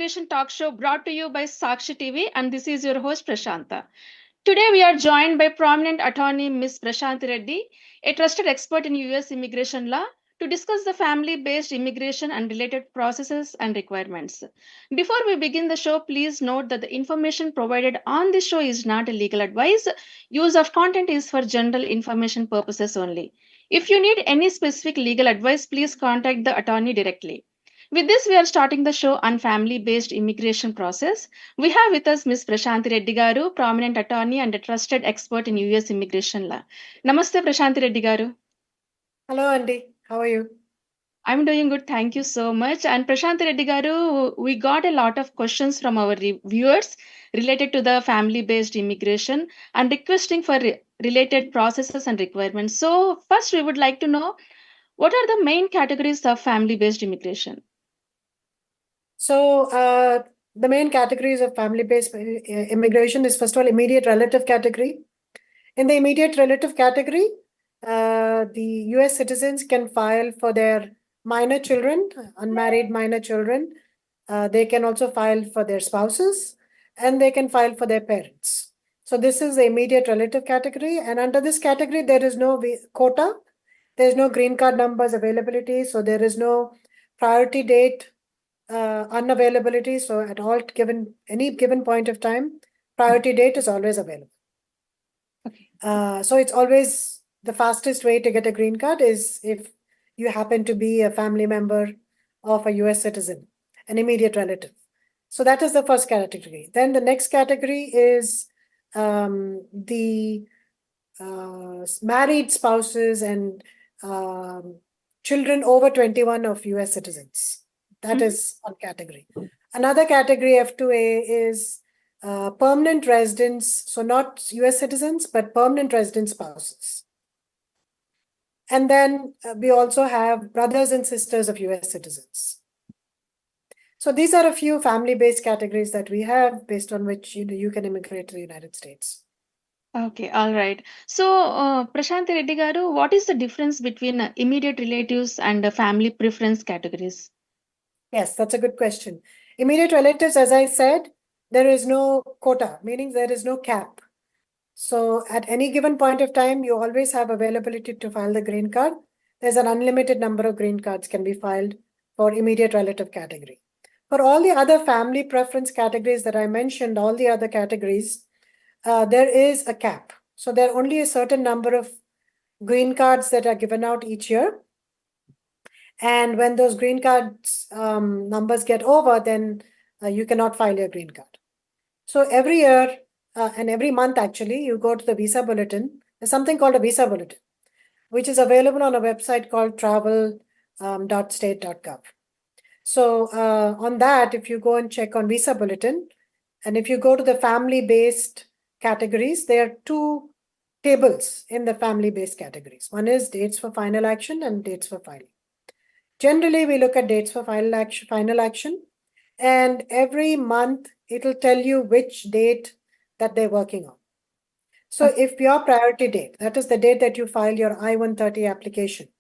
Immigration talk show brought to you by Sakshi TV, and this is your host Prashanta. Today, we are joined by prominent attorney Ms. Prashanthi Reddy, a trusted expert in US immigration law, to discuss the family based immigration and related processes and requirements. Before we begin the show, please note that the information provided on this show is not a legal advice. Use of content is for general information purposes only. If you need any specific legal advice, please contact the attorney directly. With this, we are starting the show on family-based immigration process. We have with us Ms. Prashanthi Reddy garu, prominent attorney and a trusted expert in US immigration law. Namaste, Prashanthi Reddy garu. Hello, Andy. How are you? I'm doing good. Thank you so much. And Prashanthi Reddy garu, we got a lot of questions from our viewers related to the family-based immigration and requesting for related processes and requirements. So first, we would like to know what are the main categories of family-based immigration? So, the main categories of family-based immigration is, first of all, immediate relative category. In the immediate relative category, the US citizens can file for their minor children, unmarried minor children. They can also file for their spouses, and they can file for their parents. So this is the immediate relative category. And under this category, there is no quota. There's no green card numbers availability. So there is no priority date unavailability. So at any given point of time, priority date is always available. Okay. So it's always the fastest way to get a green card is if you happen to be a family member of a US citizen, an immediate relative. So that is the first category. Then the next category is the married spouses and children over 21 of US citizens. That is one category. Another category, F2A, is permanent residents, so not US citizens, but permanent resident spouses. And then we also have brothers and sisters of US citizens. So these are a few family-based categories that we have based on which you can immigrate to the United States. Okay, all right. So, Prashanthi Reddy garu, what is the difference between immediate relatives and family preference categories? Yes, that's a good question. Immediate relatives, as I said, there is no quota, meaning there is no cap. So at any given point of time, you always have availability to file the green card. There's an unlimited number of green cards can be filed for immediate relative category. For all the other family preference categories that I mentioned, all the other categories, there is a cap. So there are only a certain number of green cards that are given out each year. And when those green cards numbers get over, then you cannot file your green card. So every year and every month, actually, you go to the visa bulletin. There's something called a visa bulletin, which is available on a website called travel.state.gov. So on that, if you go and check on visa bulletin, and if you go to the family-based categories, there are two tables in the family-based categories. One is dates for final action and dates for filing. Generally, we look at dates for final action, and every month it'll tell you which date that they're working on. So if your priority date, that is the date that you file your I-130 application,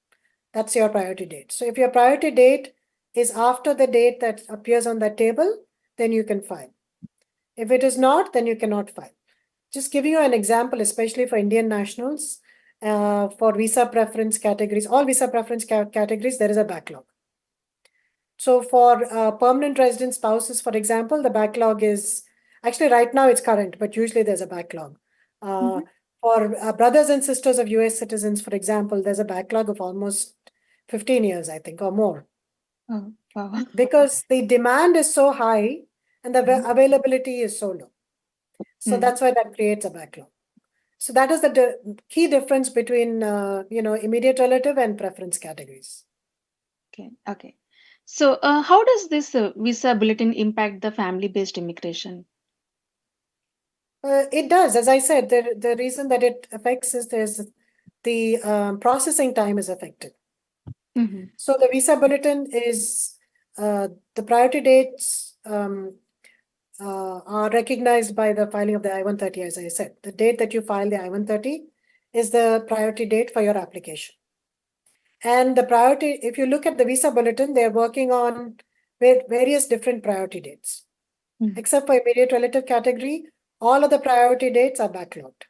that's your priority date. So if your priority date is after the date that appears on that table, then you can file. If it is not, then you cannot file. Just giving you an example, especially for Indian nationals, for visa preference categories, all visa preference categories, there is a backlog. So for permanent resident spouses, for example, the backlog is, actually right now it's current, but usually there's a backlog. For brothers and sisters of US citizens, for example, there's a backlog of almost 15 years, I think, or more. Oh, wow. Because the demand is so high and the availability is so low. So that's why that creates a backlog. So that is the key difference between, immediate relative and preference categories. Okay. So how does this visa bulletin impact the family-based immigration? It does. As I said, the reason that it affects is the processing time is affected. So the visa bulletin is, the priority dates are recognized by the filing of the I-130, as I said. The date that you file the I-130 is the priority date for your application. And the priority, if you look at the visa bulletin, they're working on various different priority dates. Except for immediate relative category, all of the priority dates are backlogged.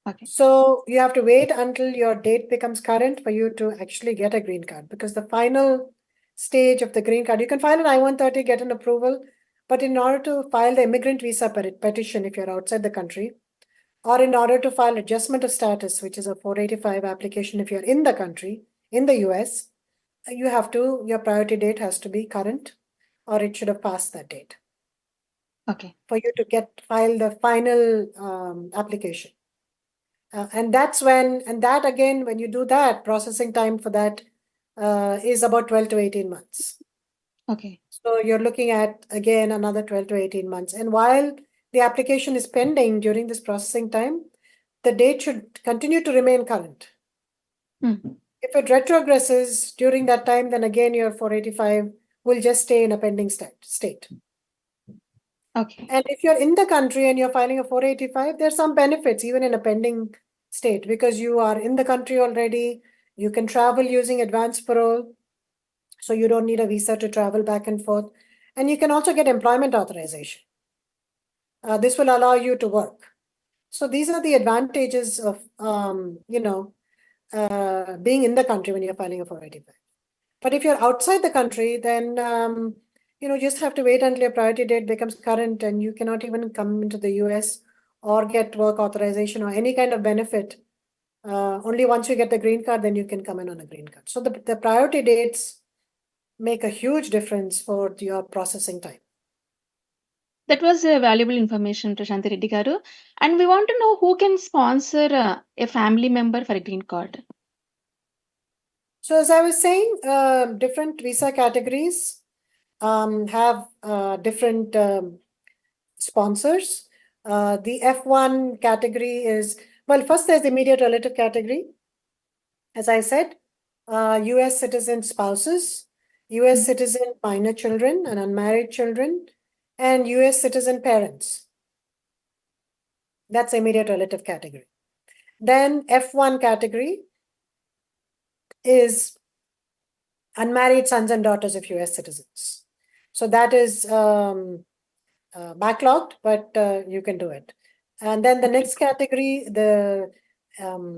Okay. So you have to wait until your date becomes current for you to actually get a green card, because the final stage of the green card, you can file an I-130, get an approval, but in order to file the immigrant visa petition if you're outside the country, or in order to file adjustment of status, which is a 485 application if you're in the country, in the US, your priority date has to be current, or it should have passed that date. Okay. For you to file the final application. And that again, when you do that, processing time for that is about 12 to 18 months. Okay. So you're looking at, again, another 12 to 18 months. And while the application is pending during this processing time, the date should continue to remain current. If it retrogresses during that time, then again, your 485 will just stay in a pending state. Okay. And if you're in the country and you're filing a 485, there's some benefits even in a pending state, because you are in the country already. You can travel using advance parole, so you don't need a visa to travel back and forth. And you can also get employment authorization. This will allow you to work. So these are the advantages of being in the country when you're filing a 485. But if you're outside the country, then you just have to wait until your priority date becomes current, and you cannot even come into the US or get work authorization or any kind of benefit. Only once you get the green card, then you can come in on a green card. So the priority dates make a huge difference for your processing time. That was valuable information, Prashanthi Reddy garu. And we want to know who can sponsor a family member for a green card. So as I was saying, different visa categories have different sponsors. The F1 category is, well, first there's the immediate relative category. As I said, US citizen spouses, US citizen minor children and unmarried children, and US citizen parents. That's immediate relative category. Then F1 category is unmarried sons and daughters of US citizens. So that is backlogged, but you can do it. And then the next category, the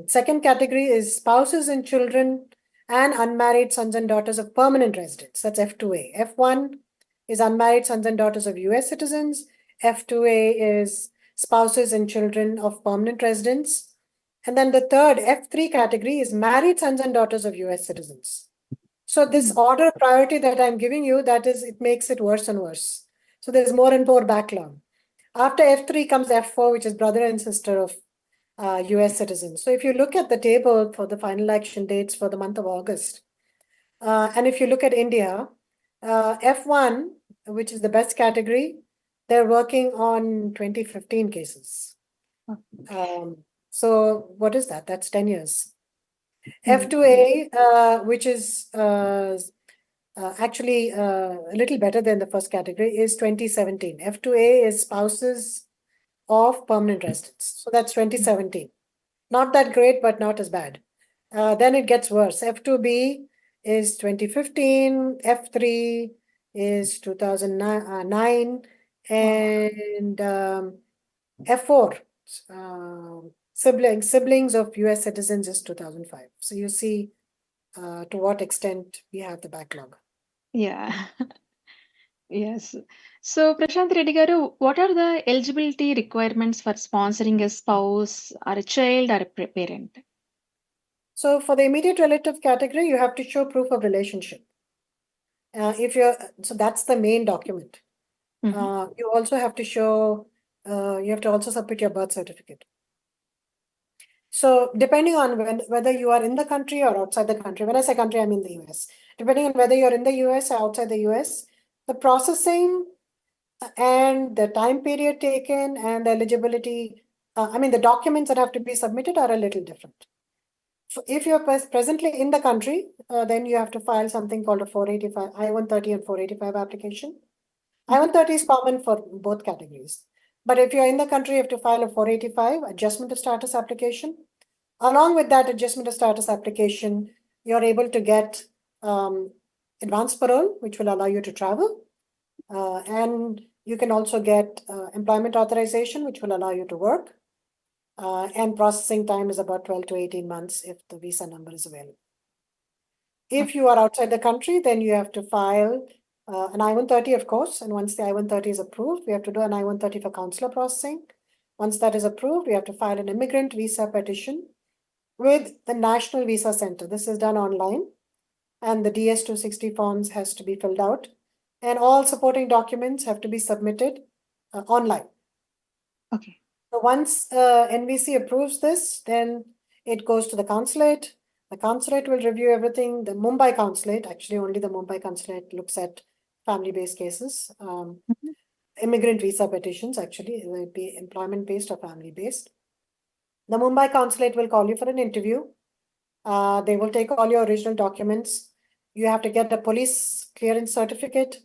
second category is spouses and children and unmarried sons and daughters of permanent residents. That's F2A. F1 is unmarried sons and daughters of US citizens. F2A is spouses and children of permanent residents. And then the third, F3 category, is married sons and daughters of US citizens. So this order priority that I'm giving you, it makes it worse and worse. So there's more and more backlog. After F3 comes F4, which is brother and sister of US citizens. So if you look at the table for the final action dates for the month of August, and if you look at India, F1, which is the best category, they're working on 2015 cases. So what is that? That's 10 years. F2A, which is actually a little better than the first category, is 2017. F2A is spouses of permanent residents. So that's 2017. Not that great, but not as bad. Then it gets worse. F2B is 2015. F3 is 2009. And F4, siblings of US citizens, is 2005. So you see to what extent we have the backlog. Yeah. Yes. So, Prashanthi Reddy garu, what are the eligibility requirements for sponsoring a spouse or a child or a parent? So for the immediate relative category, you have to show proof of relationship. So that's the main document. You also have to show, you have to also submit your birth certificate. So depending on whether you are in the country or outside the country, when I say country, I mean the US. Depending on whether you're in the US or outside the US, the processing and the time period taken and the eligibility, the documents that have to be submitted are a little different. So if you're presently in the country, then you have to file something called a 485, I-130 and 485 application. I-130 is common for both categories. But if you're in the country, you have to file a 485 adjustment of status application. Along with that adjustment of status application, you're able to get advance parole, which will allow you to travel. And you can also get employment authorization, which will allow you to work. And processing time is about 12 to 18 months if the visa number is available. If you are outside the country, then you have to file an I-130, of course. And once the I-130 is approved, we have to do an I-130 for consular processing. Once that is approved, we have to file an immigrant visa petition with the National Visa Center. This is done online, and the DS-260 forms has to be filled out, and all supporting documents have to be submitted online. Okay. So once NVC approves this, then it goes to the consulate. The consulate will review everything. The Mumbai consulate, actually only the Mumbai consulate looks at family-based cases. Immigrant visa petitions, actually, it will be employment-based or family-based. The Mumbai consulate will call you for an interview. They will take all your original documents. You have to get the police clearance certificate.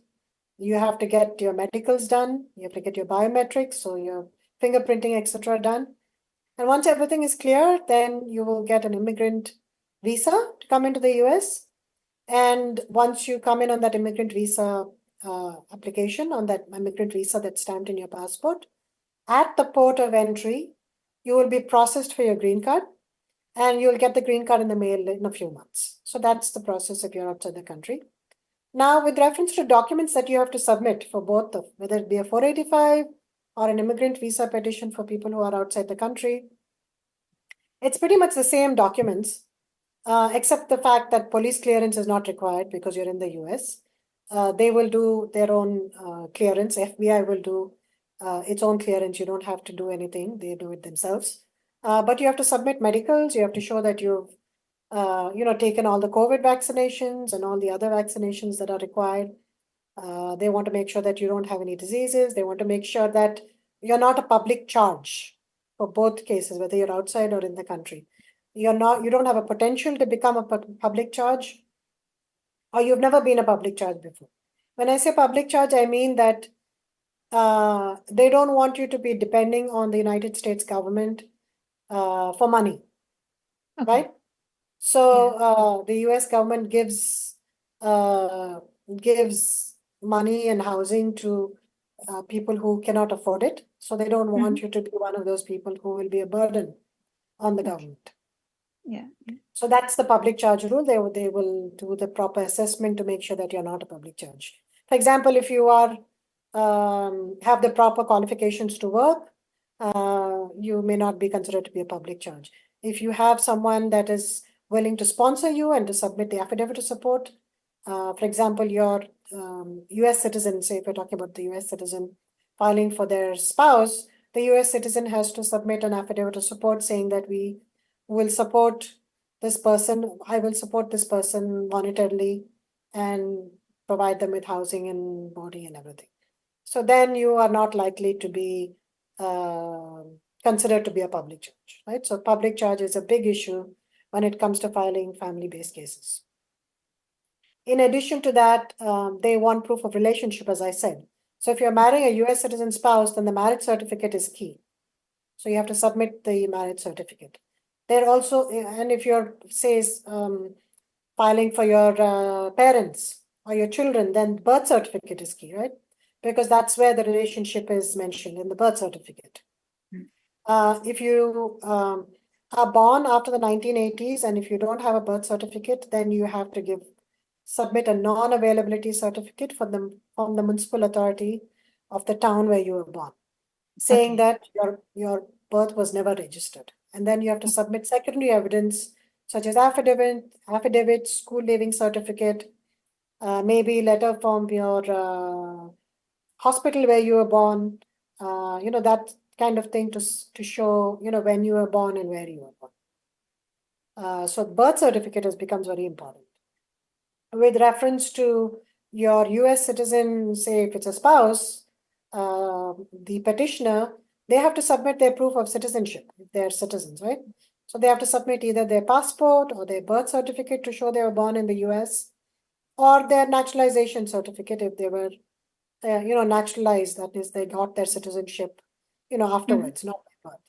You have to get your medicals done. You have to get your biometrics, so your fingerprinting, etc. done. And once everything is clear, then you will get an immigrant visa to come into the US. And once you come in on that immigrant visa application, on that immigrant visa that's stamped in your passport, at the port of entry, you will be processed for your green card, and you'll get the green card in the mail in a few months. So that's the process if you're outside the country. Now, with reference to documents that you have to submit for both of, whether it be a 485 or an immigrant visa petition for people who are outside the country, it's pretty much the same documents, except the fact that police clearance is not required because you're in the US. They will do their own clearance. FBI will do its own clearance. You don't have to do anything. They do it themselves. But you have to submit medicals. You have to show that you've taken all the COVID vaccinations and all the other vaccinations that are required. They want to make sure that you don't have any diseases. They want to make sure that you're not a public charge for both cases, whether you're outside or in the country. You don't have a potential to become a public charge, or you've never been a public charge before. When I say public charge, I mean that they don't want you to be depending on the United States government for money, right? So the US government gives money and housing to people who cannot afford it. So they don't want you to be one of those people who will be a burden on the government. Yeah. So that's the public charge rule. They will do the proper assessment to make sure that you're not a public charge. For example, if you are have the proper qualifications to work, you may not be considered to be a public charge. If you have someone that is willing to sponsor you and to submit the affidavit of support, for example, your US citizen, say if we're talking about the US citizen filing for their spouse, the US citizen has to submit an affidavit of support saying that we will support this person, I will support this person monetarily and provide them with housing and body and everything. So then you are not likely to be considered to be a public charge, right? So public charge is a big issue when it comes to filing family-based cases. In addition to that, they want proof of relationship, as I said. So if you're marrying a US citizen spouse, then the marriage certificate is key. So you have to submit the marriage certificate. They're also, and if you're, say, filing for your parents or your children, then birth certificate is key, right? Because that's where the relationship is mentioned in the birth certificate. If you are born after the 1980s and if you don't have a birth certificate, then you have to submit a non-availability certificate from the municipal authority of the town where you were born, saying that your birth was never registered. And then you have to submit secondary evidence such as affidavit, school leaving certificate, maybe letter from your hospital where you were born, that kind of thing to show, when you were born and where you were born. So birth certificate becomes very important. With reference to your US citizen, say if it's a spouse, the petitioner, they have to submit their proof of citizenship if they're citizens, right? So they have to submit either their passport or their birth certificate to show they were born in the US, or their naturalization certificate if they were, naturalized, that is, they got their citizenship, afterwards, not by birth.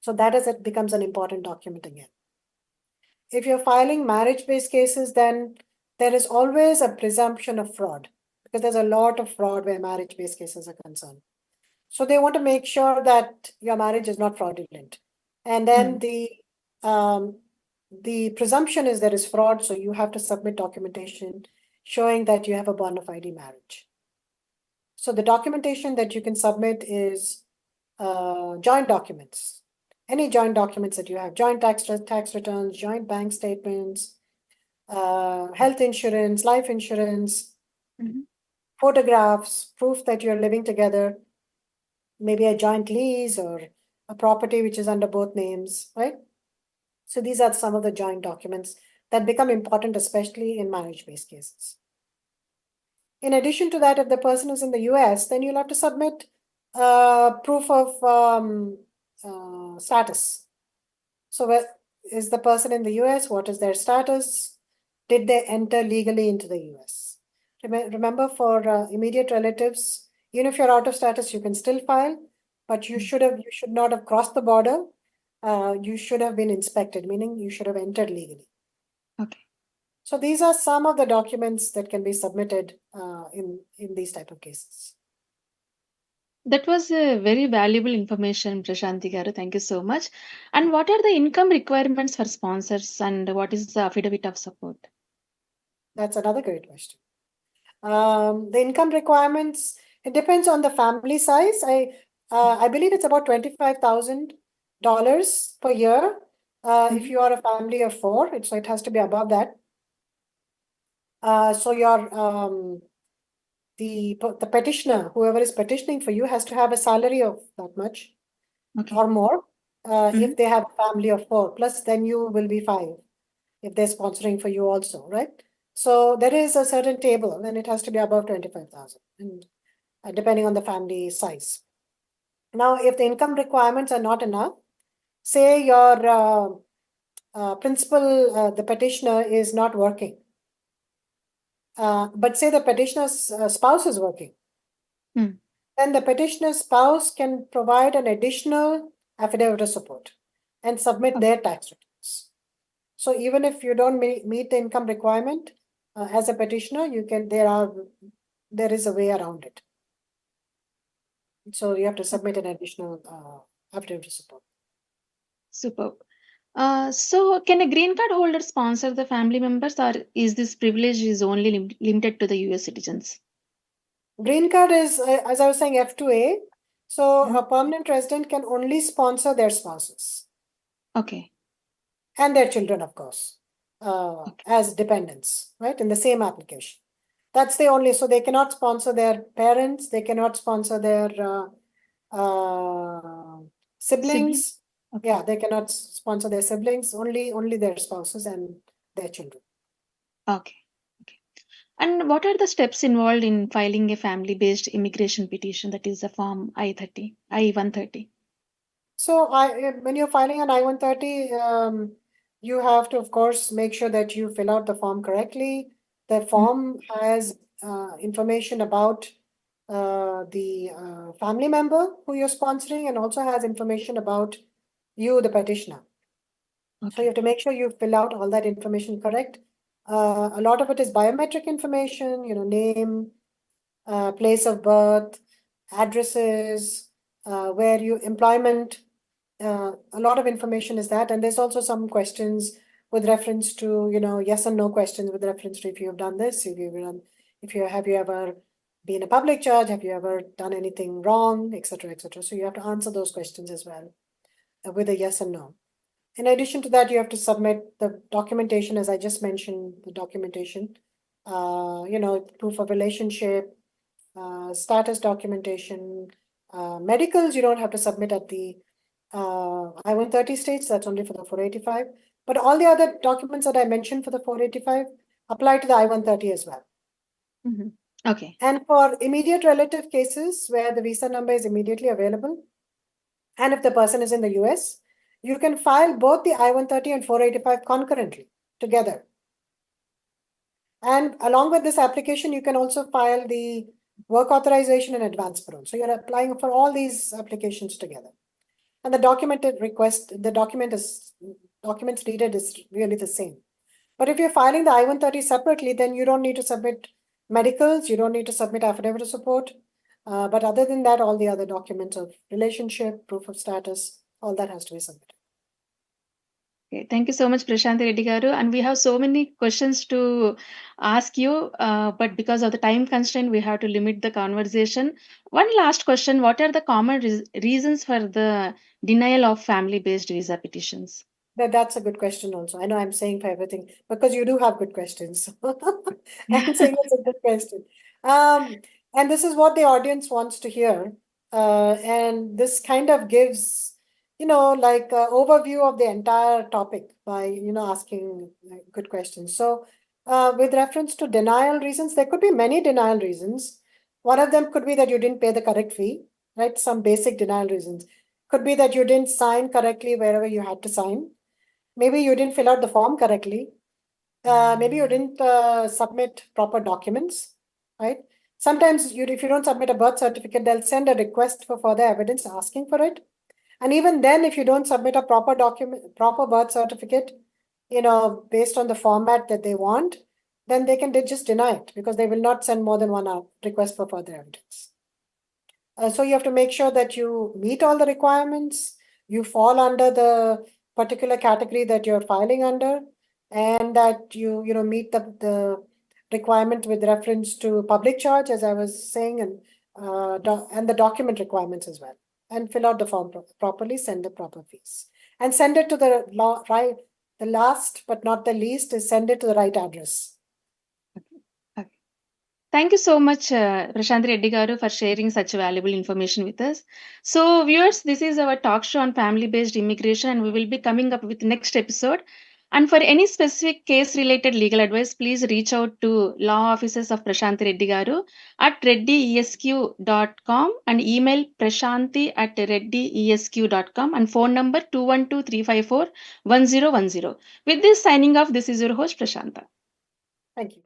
So it becomes an important document again. If you're filing marriage-based cases, then there is always a presumption of fraud because there's a lot of fraud where marriage-based cases are concerned. So they want to make sure that your marriage is not fraudulent. And then the presumption is there is fraud, so you have to submit documentation showing that you have a bona fide marriage. So the documentation that you can submit is joint documents. Any joint documents that you have, joint tax returns, joint bank statements, health insurance, life insurance, photographs, proof that you're living together, maybe a joint lease or a property which is under both names, right? So these are some of the joint documents that become important, especially in marriage-based cases. In addition to that, if the person is in the US, then you'll have to submit proof of status. So where is the person in the US? What is their status? Did they enter legally into the US? Remember, for immediate relatives, even if you're out of status, you can still file, but you should not have crossed the border. You should have been inspected, meaning you should have entered legally. Okay. So these are some of the documents that can be submitted in these type of cases. That was a very valuable information, Prashanthi garu. Thank you so much. And what are the income requirements for sponsors and what is the affidavit of support? That's another great question. The income requirements, it depends on the family size. I believe it's about $25,000 per year. If you are a family of 4, so it has to be above that. So your the petitioner, whoever is petitioning for you, has to have a salary of that much or more. If they have a family of 4, plus then you will be 5 if they're sponsoring for you also, right? So there is a certain table and it has to be above 25,000, and depending on the family size. Now, if the income requirements are not enough, say your principal, the petitioner is not working, but say the petitioner's spouse is working, then the petitioner's spouse can provide an additional affidavit of support and submit their tax returns. So even if you don't meet the income requirement as a petitioner, you can. There is a way around it. So you have to submit an additional affidavit of support. Superb. So can a green card holder sponsor the family members, or is this privilege is only limited to the US citizens? Green card is, as I was saying, F2A. So a permanent resident can only sponsor their spouses. Okay. And their children, of course, as dependents, right, in the same application. That's the only, so they cannot sponsor their parents, they cannot sponsor their siblings. Okay. Yeah, they cannot sponsor their siblings, only their spouses and their children. Okay. Okay. And what are the steps involved in filing a family-based immigration petition, that is the form I-130? So when you're filing an I-130, you have to, of course, make sure that you fill out the form correctly. The form has information about the family member who you're sponsoring, and also has information about you, the petitioner. Okay. So you have to make sure you fill out all that information correct. A lot of it is biometric information, name, place of birth, addresses, where you employment. A lot of information is that, and there's also some questions with reference to, yes and no questions with reference to if you have done this, have you ever been a public judge, have you ever done anything wrong, etc., etc. So you have to answer those questions as well with a yes and no. In addition to that, you have to submit the documentation, as I just mentioned, the documentation, proof of relationship, status documentation, medicals. You don't have to submit at the I-130 stage. That's only for the 485. But all the other documents that I mentioned for the 485 apply to the I-130 as well. Okay. And for immediate relative cases where the visa number is immediately available, and if the person is in the US, you can file both the I-130 and 485 concurrently together. And along with this application, you can also file the work authorization and advance parole. So you're applying for all these applications together. And the documented request, the documents needed is really the same. But if you're filing the I-130 separately, then you don't need to submit medicals, you don't need to submit affidavit of support. But other than that, all the other documents of relationship, proof of status, all that has to be submitted. Okay, thank you so much, Prashanthi Reddy garu. And we have so many questions to ask you, but because of the time constraint, we have to limit the conversation. One last question: what are the common reasons for the denial of family-based visa petitions? That's a good question also. I know I'm saying for everything because you do have good questions. I'm saying it's a good question. And this is what the audience wants to hear. And this kind of gives, like overview of the entire topic by, asking good questions. So, with reference to denial reasons, there could be many denial reasons. One of them could be that you didn't pay the correct fee, right? Some basic denial reasons. Could be that you didn't sign correctly wherever you had to sign. Maybe you didn't fill out the form correctly. Maybe you didn't submit proper documents, right? Sometimes if you don't submit a birth certificate, they'll send a request for further evidence asking for it. And even then, if you don't submit a proper birth certificate, based on the format that they want, then they can just deny it because they will not send more than one request for further evidence. So you have to make sure that you meet all the requirements, you fall under the particular category that you're filing under, and that you meet the requirement with reference to public charge, as I was saying, and the document requirements as well. And fill out the form properly, send the proper fees, and send it to the right. The last but not the least is send it to the right address. Okay. Thank you so much, Prashanthi Reddy garu, for sharing such valuable information with us. So, viewers, this is our talk show on family-based immigration, and we will be coming up with next episode. And for any specific case-related legal advice, please reach out to law offices of Prashanthi Reddy garu at reddyesq.com and email prashanthi@reddyesq.com and phone number 212-354-1010. With this, signing off, this is your host, Prashanta. Thank you.